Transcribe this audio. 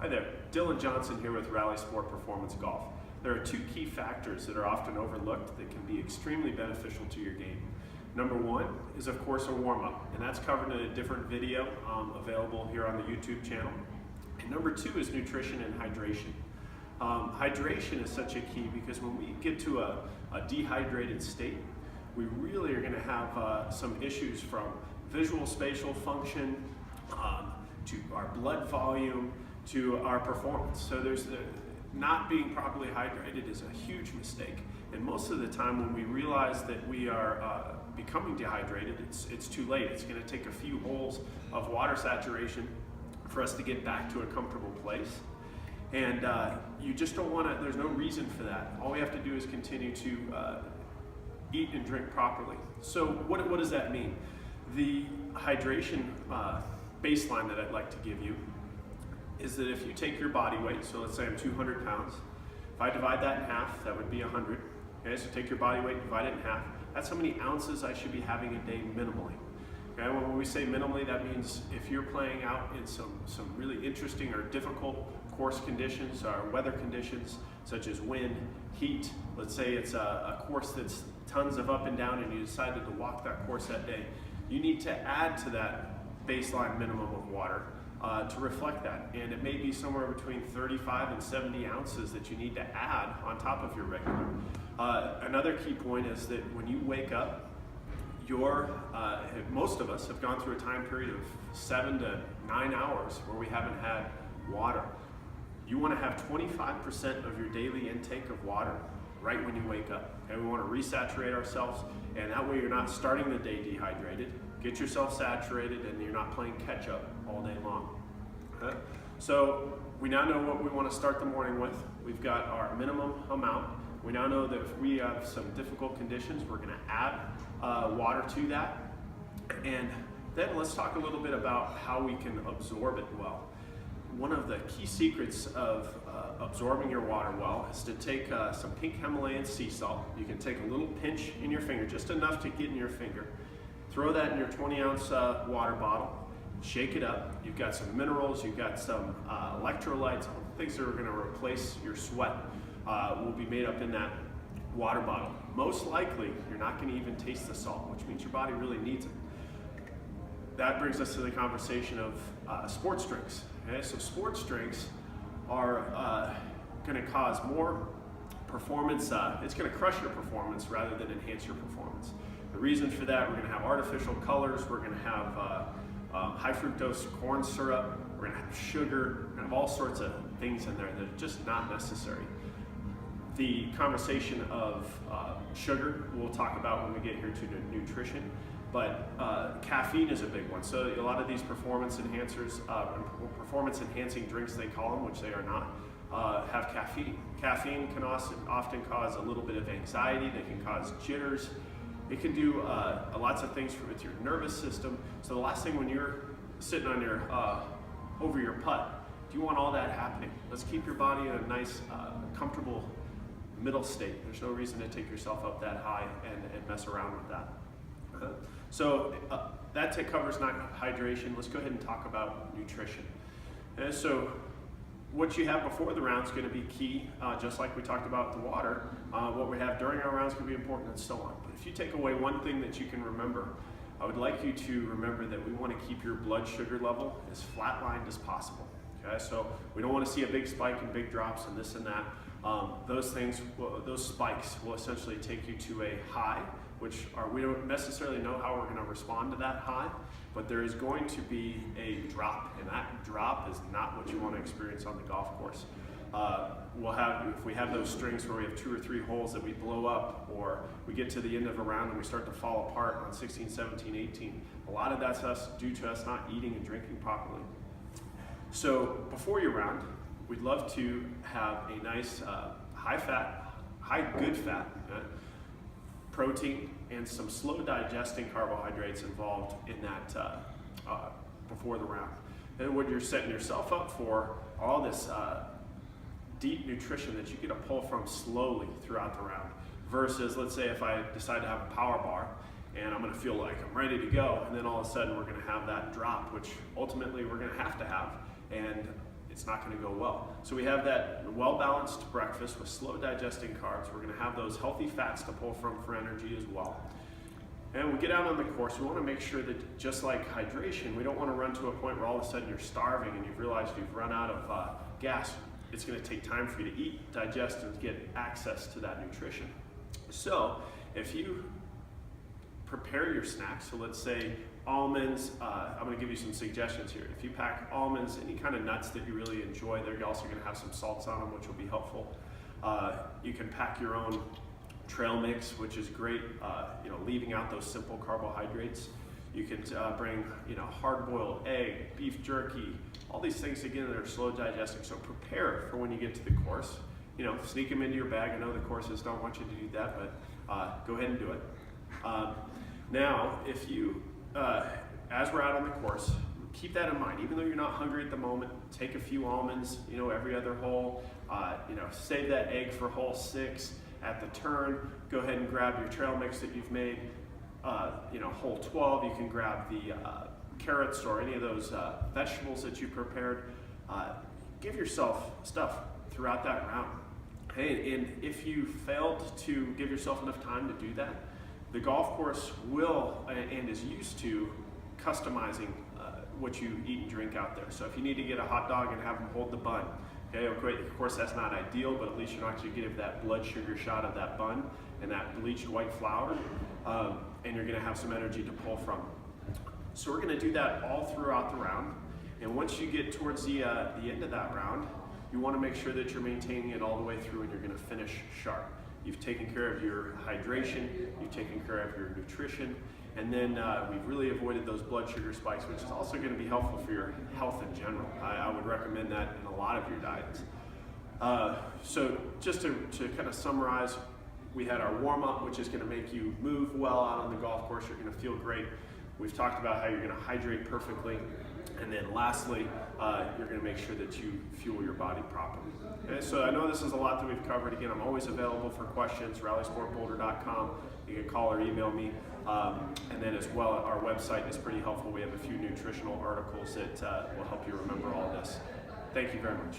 Hi there, Dylan Johnson here with RallySport Performance Golf. There are two key factors that are often overlooked that can be extremely beneficial to your game. Number one is, of course, a warm-up, and that's covered in a different video available here on the YouTube channel. And number two is nutrition and hydration. Hydration is such a key because when we get to a dehydrated state, we really are going to have some issues from visual spatial function to our blood volume to our performance. So not being properly hydrated is a huge mistake. And most of the time when we realize that we are becoming dehydrated, it's too late. It's going to take a few holes of water saturation for us to get back to a comfortable place. And you just don't want to, there's no reason for that. All we have to do is continue to eat and drink properly. So what does that mean? The hydration baseline that I'd like to give you is that if you take your body weight, so let's say I'm 200 pounds, if I divide that in half, that would be 100. Okay, so take your body weight, divide it in half. That's how many ounces I should be having a day minimally. Okay, when we say minimally, that means if you're playing out in some really interesting or difficult course conditions or weather conditions, such as wind, heat, let's say it's a course that's tons of up and down and you decided to walk that course that day, you need to add to that baseline minimum of water to reflect that. And it may be somewhere between 35 and 70 ounces that you need to add on top of your regular. Another key point is that when you wake up, most of us have gone through a time period of 7 to 9 hours where we haven't had water. You want to have 25% of your daily intake of water right when you wake up. Okay, we want to resaturate ourselves, and that way you're not starting the day dehydrated. Get yourself saturated and you're not playing catch up all day long. Okay? So we now know what we want to start the morning with. We've got our minimum amount. We now know that if we have some difficult conditions, we're going to add water to that. And then let's talk a little bit about how we can absorb it well. One of the key secrets of absorbing your water well is to take some pink Himalayan sea salt. You can take a little pinch in your finger, just enough to get in your finger. Throw that in your 20-ounce water bottle, shake it up. You've got some minerals, you've got some electrolytes, all the things that are going to replace your sweat will be made up in that water bottle. Most likely, you're not going to even taste the salt, which means your body really needs it. That brings us to the conversation of sports drinks. Okay? So sports drinks are going to cause more performance, it's going to crush your performance rather than enhance your performance. The reason for that, we're going to have artificial colors, we're going to have high fructose corn syrup, we're going to have sugar, we're going to have all sorts of things in there that are just not necessary. The conversation of sugar we'll talk about when we get here to nutrition, but caffeine is a big one. So a lot of these performance enhancers, performance enhancing drinks they call them, which they are not, have caffeine. Caffeine can often cause a little bit of anxiety, they can cause jitters. It can do lots of things with your nervous system. So the last thing when you're sitting on your over your putt, do you want all that happening? Let's keep your body in a nice, comfortable middle state. There's no reason to take yourself up that high and mess around with that. So that covers hydration. Let's go ahead and talk about nutrition. And so what you have before the round is going to be key, just like we talked about the water. What we have during our rounds can be important and so on. But if you take away one thing that you can remember, I would like you to remember that we want to keep your blood sugar level as flatlined as possible. Okay, so we don't want to see a big spike and big drops and this and that. Those spikes will essentially take you to a high, which we don't necessarily know how we're going to respond to that high, but there is going to be a drop, and that drop is not what you want to experience on the golf course. If we have those strings where we have 2 or 3 holes that we blow up, or we get to the end of a round and we start to fall apart on 16, 17, 18, a lot of that's due to us not eating and drinking properly. So before your round, we'd love to have a nice good fat, protein, and some slow digesting carbohydrates involved in that before the round. And what you're setting yourself up for, all this deep nutrition that you get to pull from slowly throughout the round, versus let's say if I decide to have a power bar and I'm going to feel like I'm ready to go, and then all of a sudden we're going to have that drop, which ultimately we're going to have, and it's not going to go well. So we have that well-balanced breakfast with slow digesting carbs. We're going to have those healthy fats to pull from for energy as well. And we get out on the course, we want to make sure that, just like hydration, we don't want to run to a point where all of a sudden you're starving and you've realized you've run out of gas. It's going to take time for you to eat, digest, and get access to that nutrition. So if you prepare your snacks, so let's say almonds, I'm going to give you some suggestions here. If you pack almonds, any kind of nuts that you really enjoy, they're also going to have some salts on them, which will be helpful. You can pack your own trail mix, which is great, leaving out those simple carbohydrates. You can bring, hard-boiled egg, beef jerky, all these things, again, that are slow digesting. So prepare for when you get to the course. Sneak them into your bag. I know the courses don't want you to do that, but go ahead and do it. Now, if you, as we're out on the course, keep that in mind. Even though you're not hungry at the moment, take a few almonds, every other hole. Save that egg for hole 6. At the turn, go ahead and grab your trail mix that you've made. Hole 12, you can grab the carrots or any of those vegetables that you prepared. Give yourself stuff throughout that round. Hey, and if you failed to give yourself enough time to do that, the golf course will and is used to customizing what you eat and drink out there. So if you need to get a hot dog and have them hold the bun, okay, of course that's not ideal, but at least you're not actually getting that blood sugar shot of that bun and that bleached white flour, and you're going to have some energy to pull from. So we're going to do that all throughout the round, and once you get towards the end of that round, you want to make sure that you're maintaining it all the way through and you're going to finish sharp. You've taken care of your hydration, you've taken care of your nutrition, and then we've really avoided those blood sugar spikes, which is also going to be helpful for your health in general. I would recommend that in a lot of your diets. So just to kind of summarize, we had our warm-up, which is going to make you move well out on the golf course. You're going to feel great. We've talked about how you're going to hydrate perfectly. And then lastly, you're going to make sure that you fuel your body properly. Okay, so I know this is a lot that we've covered. Again, I'm always available for questions, RallySportBoulder.com. You can call or email me. And then as well, our website is pretty helpful. We have a few nutritional articles that will help you remember all this. Thank you very much.